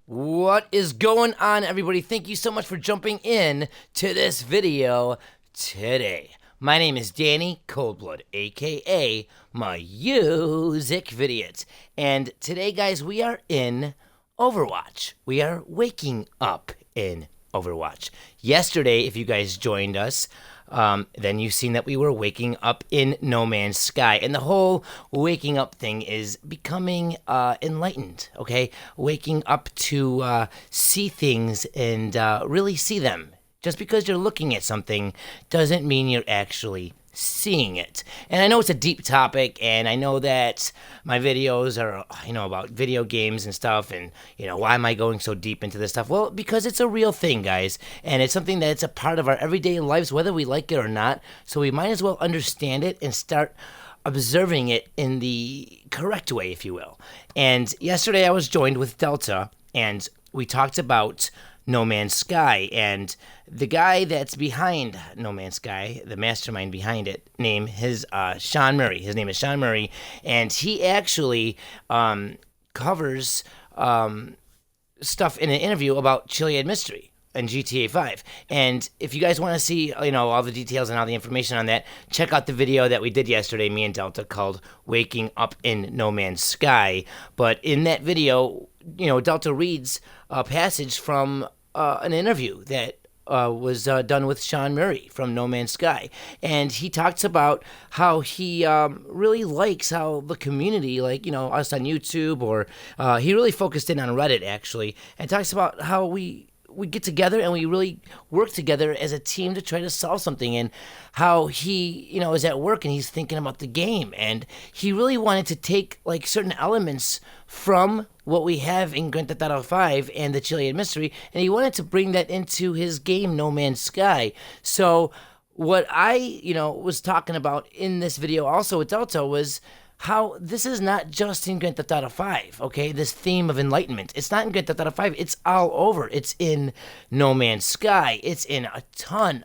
What is going on, everybody? Thank you so much for jumping in to this video today. My name is Danny ColdBlood, aka MusicVidiot. And today, guys, we are in Overwatch. We are waking up in Overwatch. Yesterday, if you guys joined us, then you've seen that we were waking up in No Man's Sky. And the whole waking up thing is becoming enlightened, okay? Waking up to see things and really see them. Just because you're looking at something doesn't mean you're actually seeing it. And I know it's a deep topic, and I know that my videos are, about video games and stuff, and, why am I going so deep into this stuff? Well, because it's a real thing, guys, and it's something that's a part of our everyday lives, whether we like it or not, so we might as well understand it and start observing it in the correct way, if you will. And yesterday I was joined with Delta, and we talked about No Man's Sky, and the guy that's behind No Man's Sky, the mastermind behind it, Sean Murray. His name is Sean Murray, and he actually covers stuff in an interview about Chiliad Mystery and GTA 5. And if you guys want to see, all the details and all the information on that, check out the video that we did yesterday, me and Delta, called Waking Up in No Man's Sky. But in that video, Delta reads a passage from an interview that was done with Sean Murray from No Man's Sky. And he talks about how he really likes how the community, us on YouTube, or he really focused in on Reddit, actually, and talks about how we get together and we really work together as a team to try to solve something, and how he, is at work and he's thinking about the game, and he really wanted to take certain elements from what we have in Grand Theft Auto 5 and the Chiliad Mystery, and he wanted to bring that into his game No Man's Sky. So what I, was talking about in this video also with Delta was how this is not just in Grand Theft Auto 5, okay? This theme of enlightenment. It's not in Grand Theft Auto 5. It's all over. It's in No Man's Sky. It's in a ton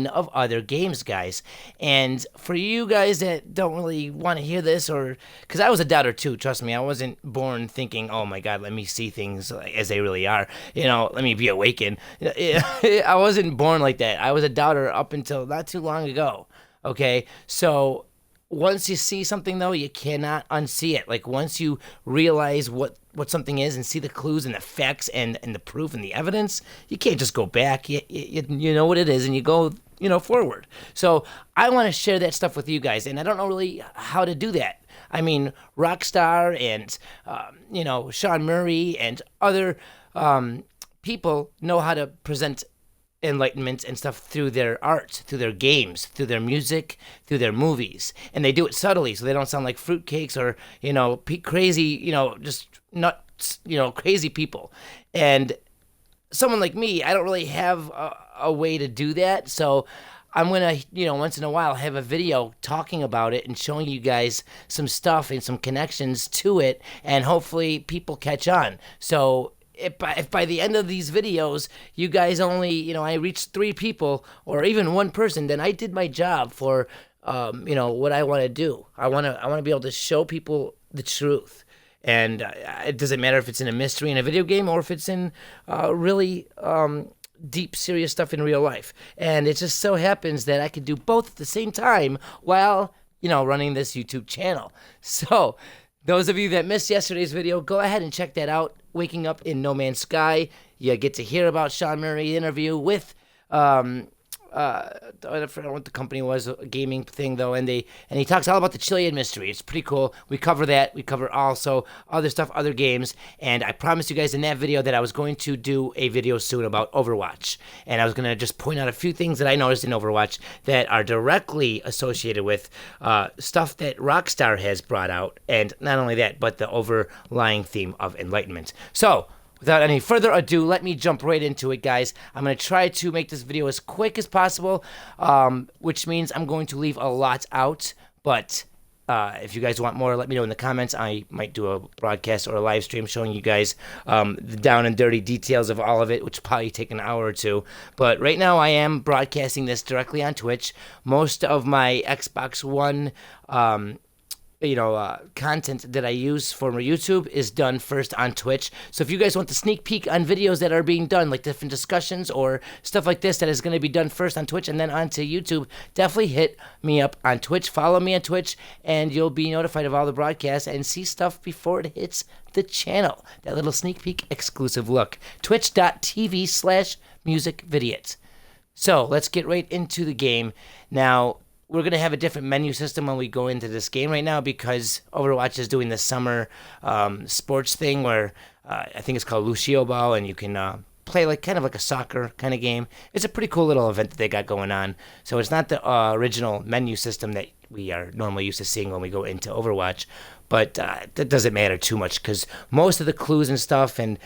of other games, guys. And for you guys that don't really want to hear this, or because I was a doubter too, trust me, I wasn't born thinking, oh my god, let me see things as they really are, let me be awakened. I wasn't born like that. I was a doubter up until not too long ago, okay? So once you see something, though, you cannot unsee it. Once you realize what something is and see the clues and the facts and the proof and the evidence, you can't just go back. You know what it is, and you go, forward. So I want to share that stuff with you guys, and I don't know really how to do that. I mean, Rockstar and, Sean Murray and other people know how to present enlightenment and stuff through their art, through their games, through their music, through their movies, and they do it subtly so they don't sound like fruitcakes or crazy, just nuts, crazy people. And someone like me, I don't really have a way to do that, so I'm gonna, once in a while have a video talking about it and showing you guys some stuff and some connections to it, and hopefully people catch on. So if by the end of these videos you guys only, I reach 3 people or even 1 person, then I did my job for, what I want to do. I want to be able to show people the truth. And it doesn't matter if it's in a mystery in a video game or if it's in really deep, serious stuff in real life. And it just so happens that I can do both at the same time while, running this YouTube channel. So those of you that missed yesterday's video, go ahead and check that out. Waking Up in No Man's Sky. You get to hear about Sean Murray's interview with I forgot what the company was, a gaming thing though, and he talks all about the Chiliad Mystery. It's pretty cool. We cover that. We cover also other stuff, other games, and I promised you guys in that video that I was going to do a video soon about Overwatch, and I was going to just point out a few things that I noticed in Overwatch that are directly associated with stuff that Rockstar has brought out, and not only that, but the overlying theme of enlightenment. So without any further ado, let me jump right into it, guys. I'm going to try to make this video as quick as possible, which means I'm going to leave a lot out. But if you guys want more, let me know in the comments. I might do a broadcast or a live stream showing you guys the down and dirty details of all of it, which will probably take an hour or two. But right now I am broadcasting this directly on Twitch. Most of my Xbox One content that I use for my YouTube is done first on Twitch. So if you guys want the sneak peek on videos that are being done, like different discussions or stuff like this that is going to be done first on Twitch and then onto YouTube, definitely hit me up on Twitch. Follow me on Twitch, and you'll be notified of all the broadcasts and see stuff before it hits the channel. That little sneak peek exclusive look. Twitch.tv/MusicVidiot. So let's get right into the game. Now, we're going to have a different menu system when we go into this game right now because Overwatch is doing the summer sports thing where I think it's called Lucio Ball, and you can play like kind of like a soccer kind of game. It's a pretty cool little event that they got going on. So it's not the original menu system that we are normally used to seeing when we go into Overwatch, but that doesn't matter too much because most of the clues and stuff and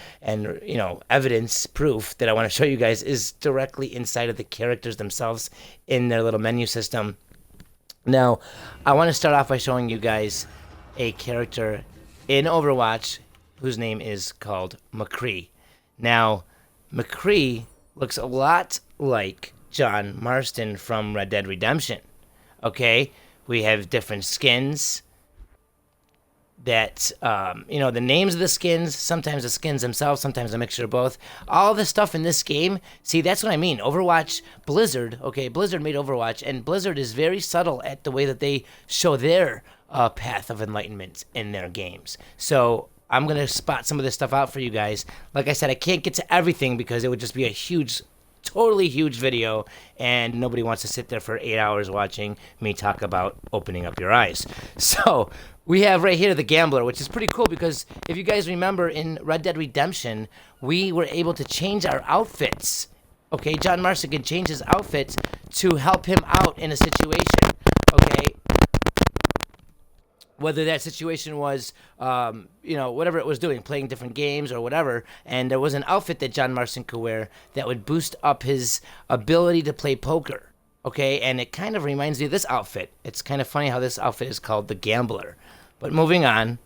evidence proof that I want to show you guys is directly inside of the characters themselves in their little menu system. Now, I want to start off by showing you guys a character in Overwatch whose name is called McCree. Now, McCree looks a lot like John Marston from Red Dead Redemption. Okay? We have different skins that, the names of the skins, sometimes the skins themselves, sometimes a mixture of both. All the stuff in this game, see, that's what I mean. Overwatch, Blizzard made Overwatch, and Blizzard is very subtle at the way that they show their path of enlightenment in their games. So I'm going to spot some of this stuff out for you guys. Like I said, I can't get to everything because it would just be a totally huge video, and nobody wants to sit there for 8 hours watching me talk about opening up your eyes. So we have right here the Gambler, which is pretty cool because if you guys remember in Red Dead Redemption, we were able to change our outfits. Okay, John Marston can change his outfits to help him out in a situation. Okay, whether that situation was, whatever it was doing, playing different games or whatever, and there was an outfit that John Marston could wear that would boost up his ability to play poker. Okay, and it kind of reminds me of this outfit. It's kind of funny how this outfit is called the Gambler. But moving on,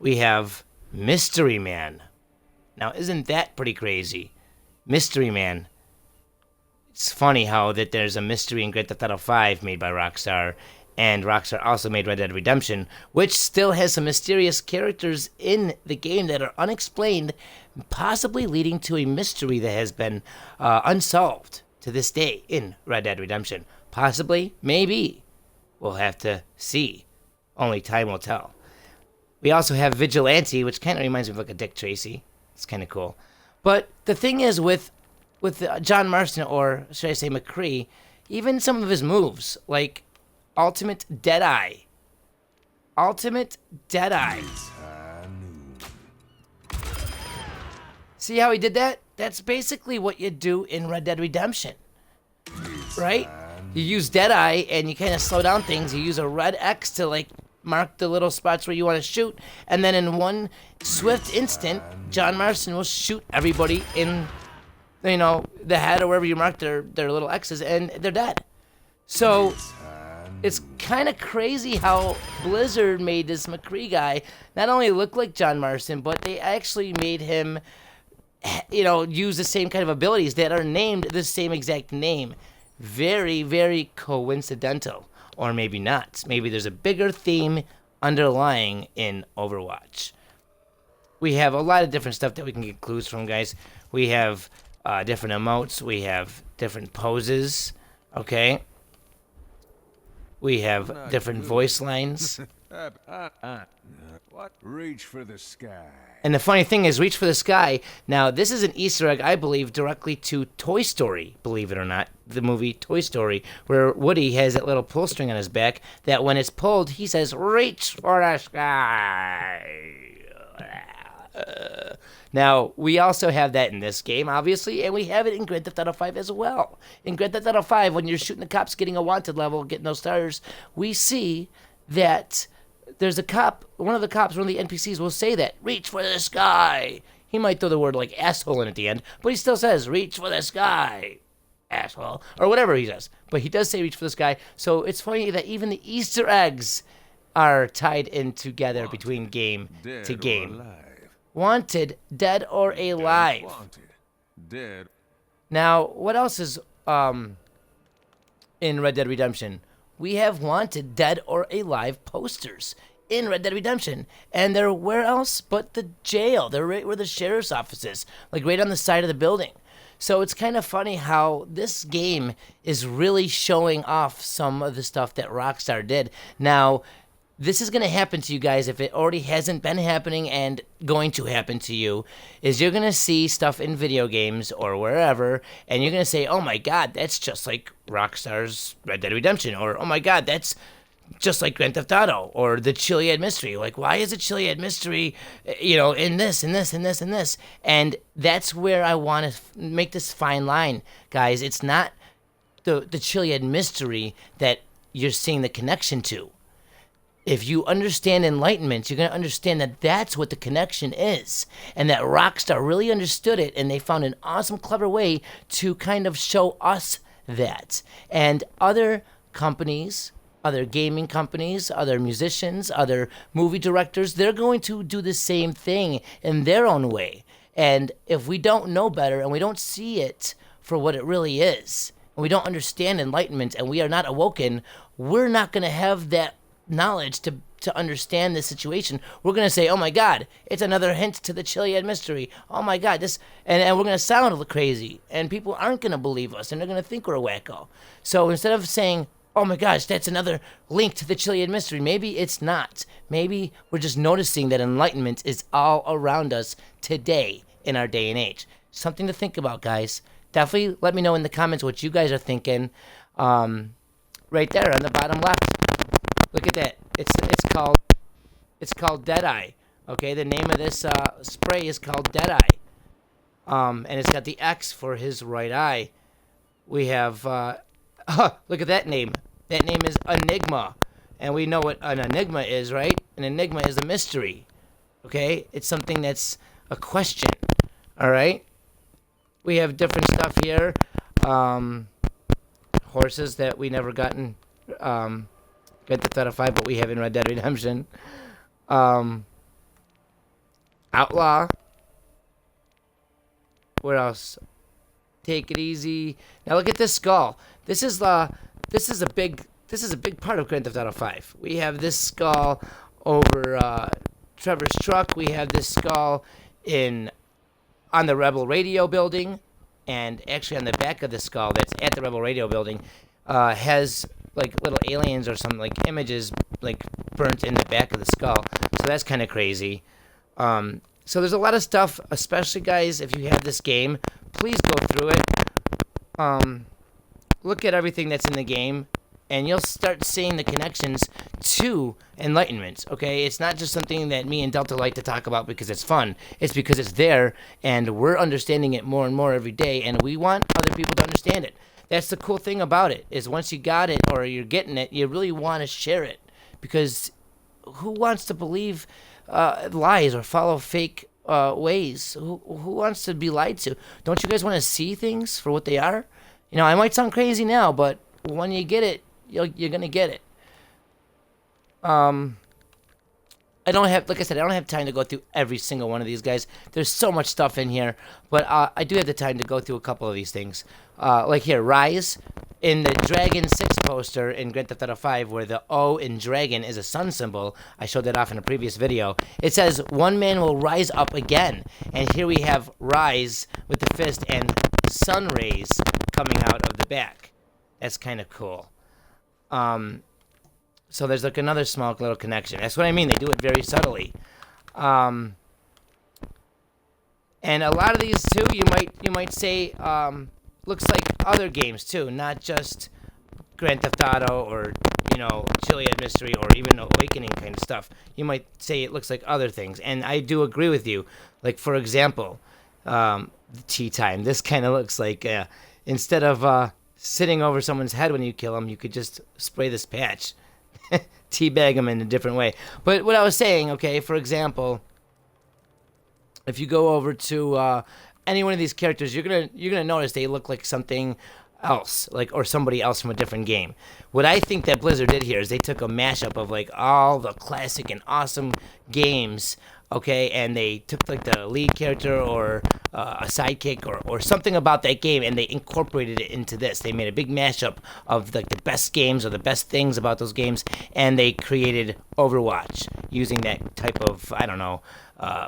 we have Mystery Man. Now, isn't that pretty crazy? Mystery Man. It's funny how that there's a mystery in Grand Theft Auto 5 made by Rockstar, and Rockstar also made Red Dead Redemption, which still has some mysterious characters in the game that are unexplained, possibly leading to a mystery that has been unsolved to this day in Red Dead Redemption. Possibly, maybe. We'll have to see. Only time will tell. We also have Vigilante, which kind of reminds me of like a Dick Tracy. It's kind of cool. But the thing is with John Marston, or should I say McCree, even some of his moves, like Ultimate Deadeye. Ultimate Deadeye. See how he did that? That's basically what you do in Red Dead Redemption. Right? You use Deadeye and you kind of slow down things. You use a red X to like mark the little spots where you want to shoot. And then in one swift instant, John Marston will shoot everybody in, the head or wherever you mark their little X's, and they're dead. So it's kind of crazy how Blizzard made this McCree guy not only look like John Marston, but they actually made him, use the same kind of abilities that are named the same exact name. Very, very coincidental. Or maybe not. Maybe there's a bigger theme underlying in Overwatch. We have a lot of different stuff that we can get clues from, guys. We have different emotes. We have different poses. Okay? We have different voice lines. What? Reach for the sky. And the funny thing is, Reach for the Sky. Now, this is an Easter egg, I believe, directly to Toy Story, believe it or not, the movie Toy Story, where Woody has that little pull string on his back that when it's pulled, he says, "Reach for the sky." Now, we also have that in this game, obviously, and we have it in Grand Theft Auto 5 as well. In Grand Theft Auto 5, when you're shooting the cops getting a wanted level, getting those stars, we see that there's a cop, one of the NPCs will say that, "Reach for the sky." He might throw the word like asshole in at the end, but he still says, "Reach for the sky, asshole," or whatever he says. But he does say reach for the sky, so it's funny that even the Easter eggs are tied in together between game to game. Wanted, dead or alive. Wanted, dead. Now, what else is in Red Dead Redemption? we have wanted dead or alive posters in Red Dead Redemption. And they're where else but the jail. They're right where the sheriff's office is, like right on the side of the building. So it's kind of funny how this game is really showing off some of the stuff that Rockstar did. Now, this is going to happen to you guys if it already hasn't been happening and going to happen to you, is you're going to see stuff in video games or wherever, and you're going to say, oh my God, that's just like Rockstar's Red Dead Redemption, or oh my God, that's just like Grand Theft Auto, or the Chiliad Mystery. Like, why is the Chiliad Mystery, in this, and this, and this, and this? And that's where I want to make this fine line, guys. It's not the Chiliad Mystery that you're seeing the connection to. If you understand enlightenment, you're going to understand that that's what the connection is, and that Rockstar really understood it, and they found an awesome, clever way to kind of show us that. And other companies, other gaming companies, other musicians, other movie directors, they're going to do the same thing in their own way. And if we don't know better and we don't see it for what it really is, and we don't understand enlightenment and we are not awoken, we're not going to have that knowledge to understand this situation. We're going to say, oh my God, it's another hint to the Chiliad Mystery. Oh my God, this, and we're going to sound a little crazy, and people aren't going to believe us, and they're going to think we're a wacko. So instead of saying, oh my gosh, that's another link to the Chiliad Mystery, maybe it's not. Maybe we're just noticing that enlightenment is all around us today in our day and age. Something to think about, guys. Definitely let me know in the comments what you guys are thinking. Right there on the bottom left. Look at that. It's called Deadeye. Okay, the name of this spray is called Deadeye. And it's got the X for his right eye. We have look at that name. That name is Enigma. And we know what an enigma is, right? An enigma is a mystery. Okay? It's something that's a question. All right? We have different stuff here. Horses that we never gotten Grand Theft Auto 5, but we have in Red Dead Redemption. Outlaw. Where else? Take it easy. Now look at this skull. This is a big part of Grand Theft Auto 5. We have this skull over Trevor's truck. We have this skull on the Rebel Radio building, and actually on the back of the skull that's at the Rebel Radio building has like little aliens or some like images like burnt in the back of the skull. So that's kind of crazy. So there's a lot of stuff, especially guys, if you have this game, please go through it. Look at everything that's in the game, and you'll start seeing the connections to enlightenment, okay? It's not just something that me and Delta like to talk about because it's fun. It's because it's there, and we're understanding it more and more every day, and we want other people to understand it. That's the cool thing about it, is once you got it or you're getting it, you really want to share it, because who wants to believe lies or follow fake ways? Who wants to be lied to? Don't you guys want to see things for what they are? I might sound crazy now, but when you get it, you're going to get it. I don't have time to go through every single one of these guys. There's so much stuff in here, but I do have the time to go through a couple of these things. Like here, Rise, in the Dragon 6 poster in Grand Theft Auto 5, where the O in Dragon is a sun symbol, I showed that off in a previous video, it says, one man will rise up again. And here we have Rise with the fist and sun rays coming out of the back. That's kind of cool. So there's like another small little connection. That's what I mean. They do it very subtly. And a lot of these too, you might say, looks like other games too, not just Grand Theft Auto or Chiliad Mystery or even Awakening kind of stuff. You might say it looks like other things, and I do agree with you. Like for example, Tea Time. This kind of looks like instead of sitting over someone's head when you kill them, you could just spray this patch. Teabag them in a different way. But what I was saying, okay, for example, if you go over to any one of these characters, you're gonna notice they look like something else, or somebody else from a different game. What I think that Blizzard did here is they took a mashup of like all the classic and awesome games, okay, and they took like the lead character or a sidekick or something about that game, and they incorporated it into this. They made a big mashup of like the best games or the best things about those games, and they created Overwatch using that type of, I don't know,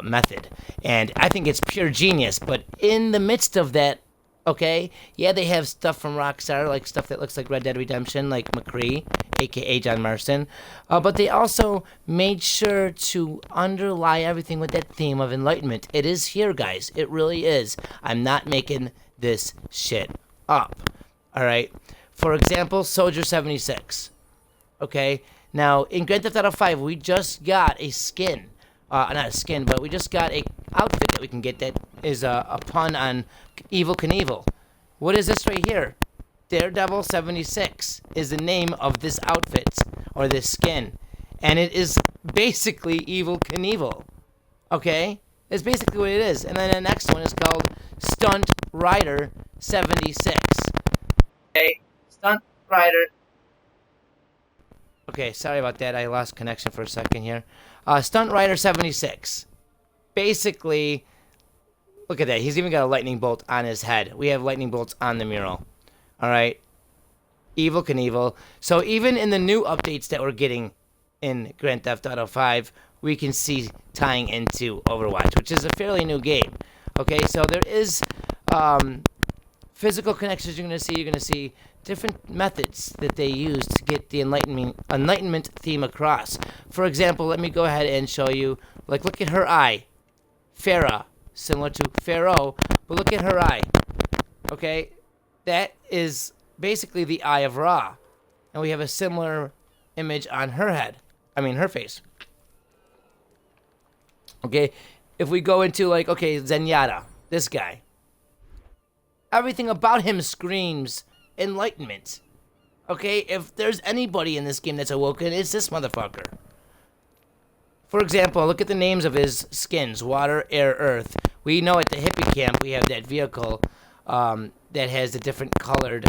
method. And I think it's pure genius. But in the midst of that, okay, yeah, they have stuff from Rockstar, like stuff that looks like Red Dead Redemption, like McCree, aka John Marston, but they also made sure to underlie everything with that theme of enlightenment. It is here, guys. It really is. I'm not making this shit up. All right. For example, Soldier 76. Okay. Now in Grand Theft Auto 5, we just got a skin. Not a skin, but we just got a outfit that we can get that is a pun on Evel Knievel. What is this right here? Daredevil 76 is the name of this outfit, or this skin. And it is basically Evel Knievel. Okay? That's basically what it is. And then the next one is called Stunt Rider 76. Okay, Stunt Rider. Okay, sorry about that. I lost connection for a second here. Stunt Rider 76. Basically, look at that. He's even got a lightning bolt on his head. We have lightning bolts on the mural. All right. Evel Knievel. So even in the new updates that we're getting in Grand Theft Auto 5, we can see tying into Overwatch, which is a fairly new game. Okay, so there is physical connections you're going to see. You're going to see different methods that they use to get the enlightenment theme across. For example, let me go ahead and show you. Like, look at her eye. Farah, similar to Pharaoh, but look at her eye. Okay, that is basically the Eye of Ra. And we have a similar image on her head. I mean, her face. Okay, if we go into, like, okay, Zenyatta, this guy. Everything about him screams enlightenment. Okay, if there's anybody in this game that's awoken, it's this motherfucker. For example, look at the names of his skins. Water, Air, Earth. We know at the hippie camp we have that vehicle that has the different colored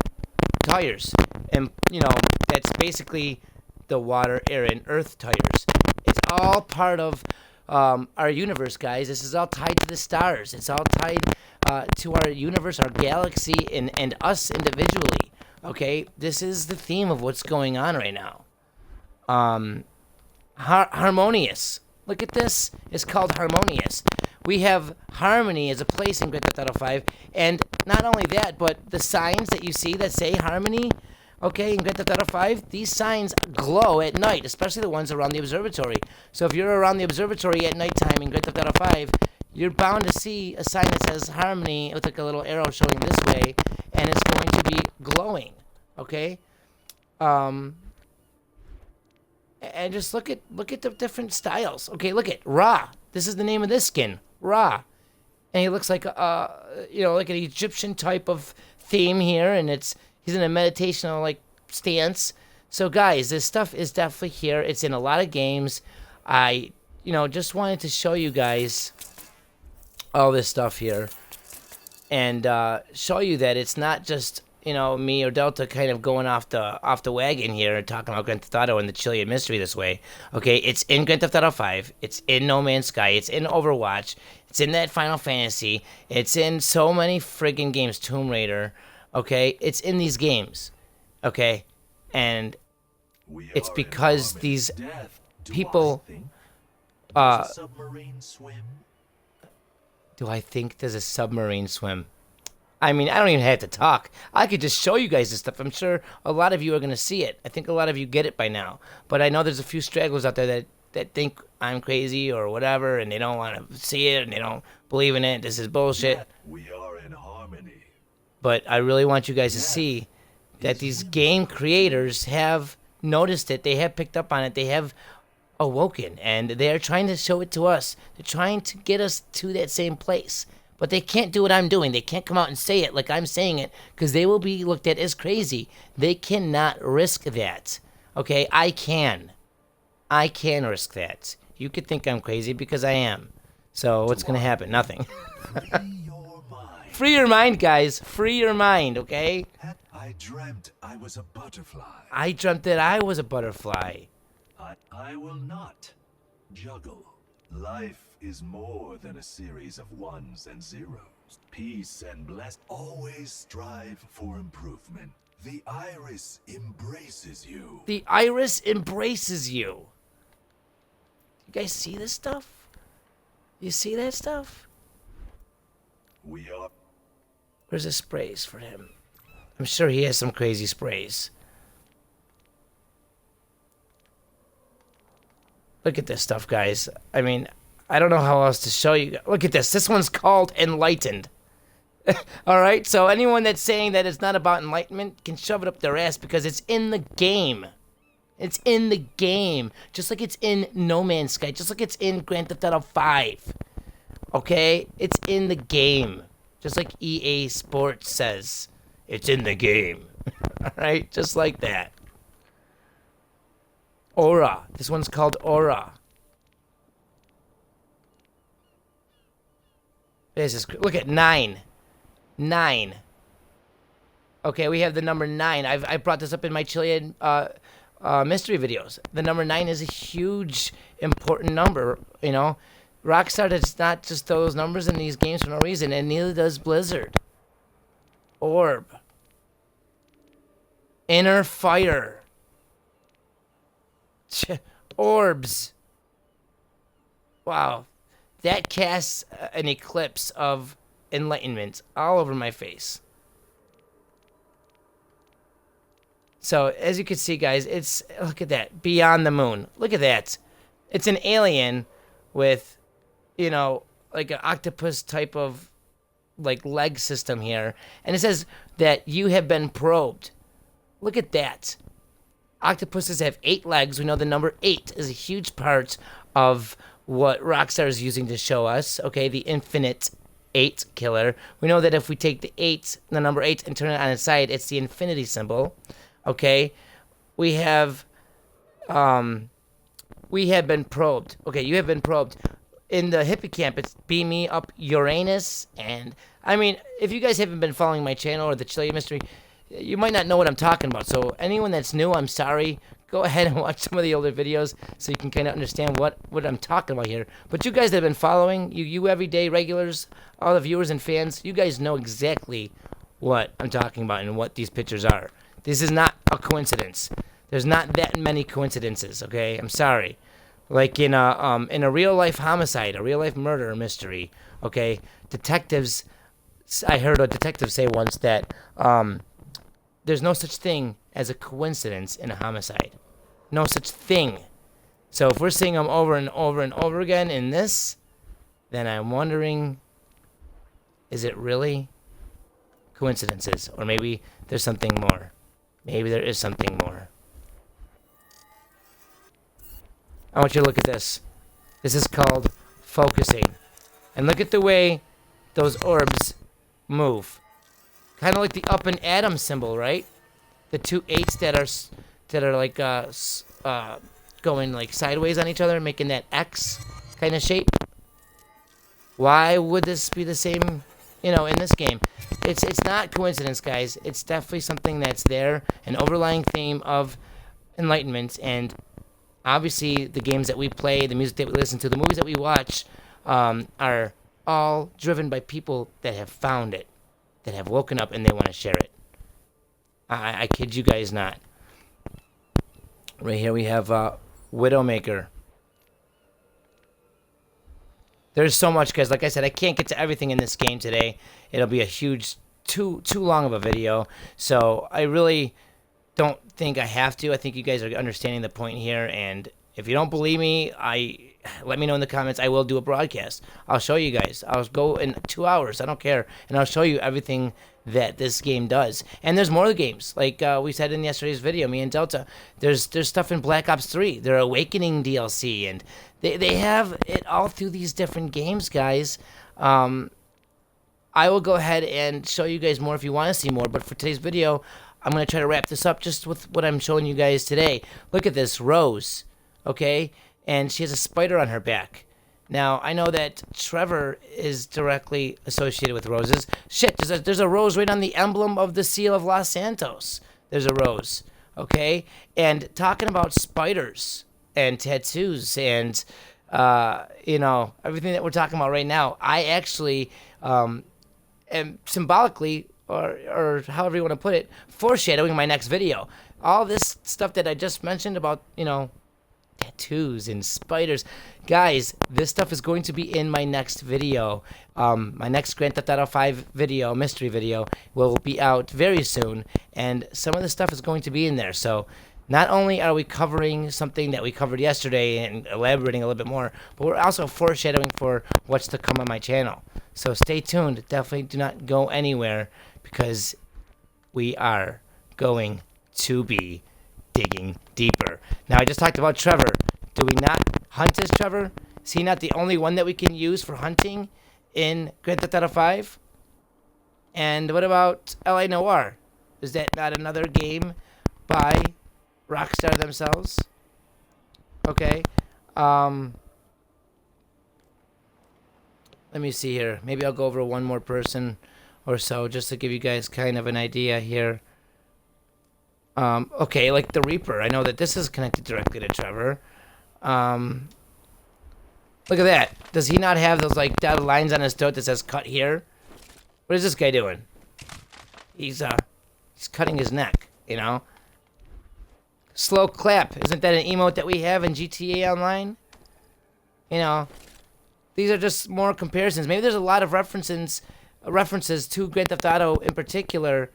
tires. And, you know, that's basically the water, air, and earth tires. It's all part of our universe, guys. This is all tied to the stars. It's all tied to our universe, our galaxy, and us individually. Okay? This is the theme of what's going on right now. Harmonious. Look at this. It's called Harmonious. We have Harmony as a place in Grand Theft Auto 5, and not only that, but the signs that you see that say Harmony, okay, in Grand Theft Auto 5, these signs glow at night, especially the ones around the observatory. So if you're around the observatory at nighttime in Grand Theft Auto 5, you're bound to see a sign that says Harmony with like a little arrow showing this way, and it's going to be glowing, okay? And just look at the different styles. Okay, look at Ra. This is the name of this skin, Ra. And he looks like like an Egyptian type of theme here, and he's in a meditational like stance. So guys, this stuff is definitely here. It's in a lot of games. I just wanted to show you guys all this stuff here, and show you that it's not just me or Delta kind of going off the wagon here and talking about Grand Theft Auto and the Chiliad Mystery this way. Okay, it's in Grand Theft Auto 5. It's in No Man's Sky. It's in Overwatch. It's in that Final Fantasy. It's in so many friggin' games. Tomb Raider. Okay, it's in these games. Okay, and it's because these people. Submarine swim? Do I think there's a submarine swim? I mean, I don't even have to talk. I could just show you guys this stuff. I'm sure a lot of you are going to see it. I think a lot of you get it by now. But I know there's a few stragglers out there that think I'm crazy or whatever, and they don't want to see it, and they don't believe in it. This is bullshit. Yet we are in harmony. But I really want you guys to see that these game creators have noticed it. They have picked up on it. They have awoken, and they're trying to show it to us. They're trying to get us to that same place. But they can't do what I'm doing. They can't come out and say it like I'm saying it, because they will be looked at as crazy. They cannot risk that. Okay, I can. I can risk that. You could think I'm crazy because I am. So what's going to happen? Nothing. Free your mind. Free your mind, guys. Free your mind, okay? I dreamt I was a butterfly. I dreamt that I was a butterfly. I will not juggle. Life is more than a series of ones and zeros. Peace and bless. Always strive for improvement. The iris embraces you. The iris embraces you. You guys see this stuff? You see that stuff? We are. Where's the sprays for him? I'm sure he has some crazy sprays. Look at this stuff, guys. I mean, I don't know how else to show you. Look at this. This one's called Enlightened. All right? So anyone that's saying that it's not about enlightenment can shove it up their ass because it's in the game. It's in the game. Just like it's in No Man's Sky. Just like it's in Grand Theft Auto 5. Okay? It's in the game. Just like EA Sports says. It's in the game. All right? Just like that. Aura. This one's called Aura. This is, look at 9. 9. Okay, we have the number 9. I brought this up in my Chiliad mystery videos. The number 9 is a huge, important number. You know, Rockstar does not just throw those numbers in these games for no reason, and neither does Blizzard. Orb. Inner Fire. Orbs. Wow. That casts an eclipse of enlightenment all over my face. So, as you can see, guys, it's... Look at that. Beyond the Moon. Look at that. It's an alien with, you know, like an octopus type of, like, leg system here. And it says that you have been probed. Look at that. Octopuses have 8 legs. We know the number 8 is a huge part of what Rockstar is using to show us. Okay, the infinite 8 killer. We know that if we take the 8, the number 8, and turn it on its side, it's the infinity symbol. Okay, we have been probed. Okay, you have been probed. In the hippocamp, it's beam me up Uranus. And, I mean, if you guys haven't been following my channel or the Chiliad Mystery, you might not know what I'm talking about. So anyone that's new, I'm sorry. Go ahead and watch some of the older videos so you can kind of understand what I'm talking about here. But you guys that have been following, you everyday regulars, all the viewers and fans, you guys know exactly what I'm talking about and what these pictures are. This is not a coincidence. There's not that many coincidences, okay? I'm sorry. Like in a real-life homicide, a real-life murder mystery, okay? Detectives, I heard a detective say once that there's no such thing as a coincidence in a homicide. No such thing. So if we're seeing them over and over and over again in this, then I'm wondering, is it really coincidences? Or maybe there's something more. Maybe there is something more. I want you to look at this. This is called focusing. And look at the way those orbs move. Kind of like the up and atom symbol, right? The 2 8s that are like going like sideways on each other, making that X kind of shape. Why would this be the same, you know, in this game? It's not coincidence, guys. It's definitely something that's there, an overlying theme of enlightenment, and obviously the games that we play, the music that we listen to, the movies that we watch, are all driven by people that have found it, that have woken up and they want to share it. I kid you guys not. Right here we have Widowmaker. There's so much, guys. Like I said, I can't get to everything in this game today. It'll be a huge, too long of a video. So I really don't think I have to. I think you guys are understanding the point here. And if you don't believe me, let me know in the comments. I will do a broadcast. I'll show you guys. I'll go in 2 hours. I don't care. And I'll show you everything that this game does. And there's more games. Like we said in yesterday's video, me and Delta, there's stuff in Black Ops 3. Their Awakening DLC. And they have it all through these different games, guys. I will go ahead and show you guys more if you want to see more. But for today's video, I'm going to try to wrap this up just with what I'm showing you guys today. Look at this, Rose. Okay? And she has a spider on her back. Now, I know that Trevor is directly associated with roses. Shit, there's a rose right on the emblem of the seal of Los Santos. There's a rose. Okay? And talking about spiders and tattoos and, you know, everything that we're talking about right now, I actually am symbolically, or however you want to put it, foreshadowing my next video. All this stuff that I just mentioned about, tattoos and spiders. Guys, this stuff is going to be in my next video. My next Grand Theft Auto 5 video, mystery video, will be out very soon, and some of the stuff is going to be in there. So not only are we covering something that we covered yesterday and elaborating a little bit more, but we're also foreshadowing for what's to come on my channel. So stay tuned. Definitely do not go anywhere, because we are going to be digging deeper. Now, I just talked about Trevor. Do we not hunt as Trevor? Is he not the only one that we can use for hunting in Grand Theft Auto 5? And what about L.A. Noire? Is that not another game by Rockstar themselves? Okay. Let me see here. Maybe I'll go over one more person or so just to give you guys kind of an idea here. Okay, like the Reaper. I know that this is connected directly to Trevor. Look at that. Does he not have those like dotted lines on his throat that says "cut here"? What is this guy doing? He's cutting his neck. Slow clap. Isn't that an emote that we have in GTA Online? These are just more comparisons. Maybe there's a lot of references to Grand Theft Auto in particular.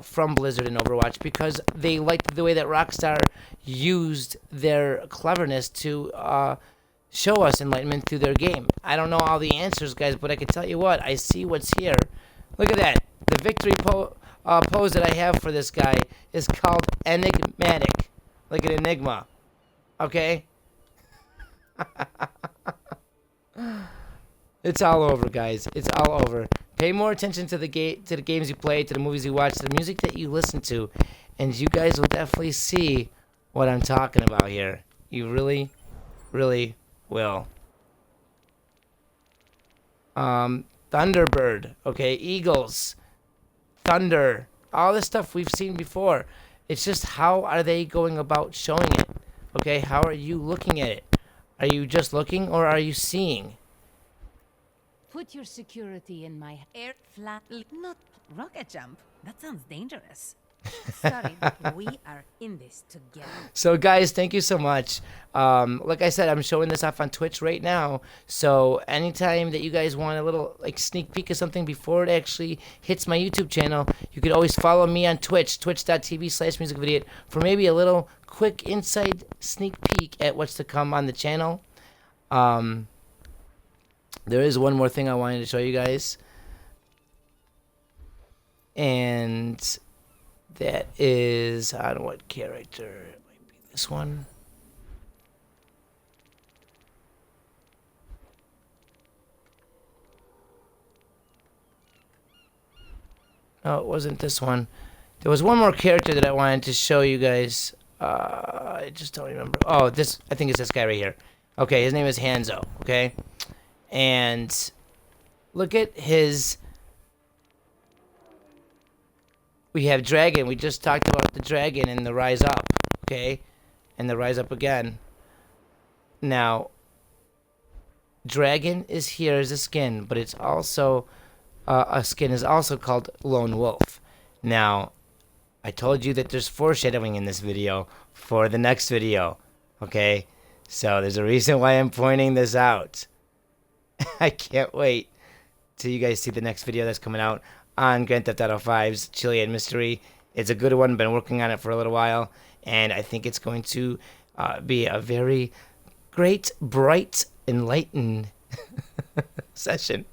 From Blizzard and Overwatch, because they liked the way that Rockstar used their cleverness to show us enlightenment through their game. I don't know all the answers, guys, but I can tell you what, I see what's here. Look at that. The victory pose that I have for this guy is called enigmatic, like an enigma. Okay? It's all over, guys. It's all over. Pay more attention to the games you play, to the movies you watch, to the music that you listen to, and you guys will definitely see what I'm talking about here. You really, really will. Thunderbird, okay, Eagles, Thunder, all this stuff we've seen before. It's just how are they going about showing it? Okay, how are you looking at it? Are you just looking, or are you seeing? Put your security in my air flat, not rocket jump. That sounds dangerous. Sorry, but we are in this together. So, guys, thank you so much. Like I said, I'm showing this off on Twitch right now. So, anytime that you guys want a little sneak peek of something before it actually hits my YouTube channel, you could always follow me on Twitch, twitch.tv/MusicVidiot, for maybe a little quick inside sneak peek at what's to come on the channel. There is one more thing I wanted to show you guys. And that is, I don't know what character. It might be this one. No, it wasn't this one. There was one more character that I wanted to show you guys. I just don't remember. Oh, this, I think it's this guy right here. Okay, his name is Hanzo, okay? And look at his... We have Dragon. We just talked about the Dragon and the Rise Up, okay? And the Rise Up again. Now, Dragon is here as a skin, but it's also... a skin is also called Lone Wolf. Now, I told you that there's foreshadowing in this video for the next video, okay? So there's a reason why I'm pointing this out. I can't wait till you guys see the next video that's coming out on Grand Theft Auto 5's Chiliad Mystery. It's a good one. Been working on it for a little while, and I think it's going to be a very great, bright, enlightened session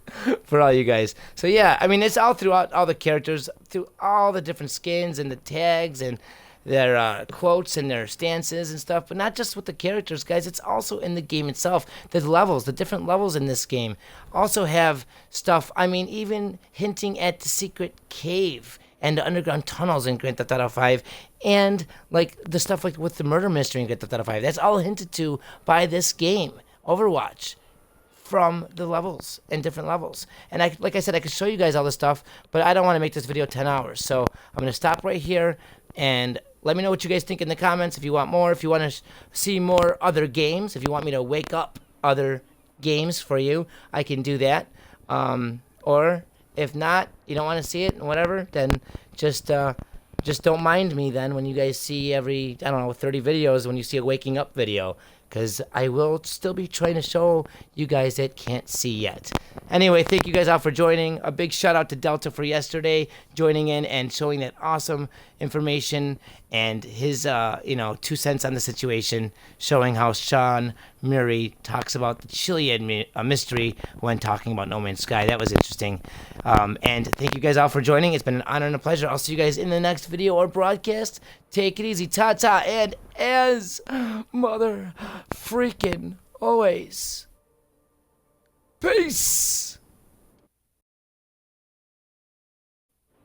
for all you guys. So yeah, I mean, it's all throughout all the characters, through all the different skins and the tags and their quotes and their stances and stuff, but not just with the characters, guys. It's also in the game itself. The levels, the different levels in this game also have stuff, I mean, even hinting at the secret cave and the underground tunnels in Grand Theft Auto 5, and like the stuff like with the murder mystery in Grand Theft Auto 5. That's all hinted to by this game, Overwatch, from the levels and different levels. And like I said, I could show you guys all this stuff, but I don't want to make this video 10 hours. So I'm going to stop right here, and let me know what you guys think in the comments. If you want more, if you want to see more other games, if you want me to wake up other games for you, I can do that. Or If not, you don't want to see it, whatever, then just don't mind me then when you guys see every, I don't know, 30 videos when you see a waking up video. Because I will still be trying to show you guys that can't see yet. Anyway, thank you guys all for joining. A big shout out to Delta for yesterday joining in and showing that awesome information and his, 2 cents on the situation, showing how Sean Murray talks about the Chiliad Mystery when talking about No Man's Sky. That was interesting. And thank you guys all for joining. It's been an honor and a pleasure. I'll see you guys in the next video or broadcast. Take it easy. Ta-ta. And as mother freaking always. Peace.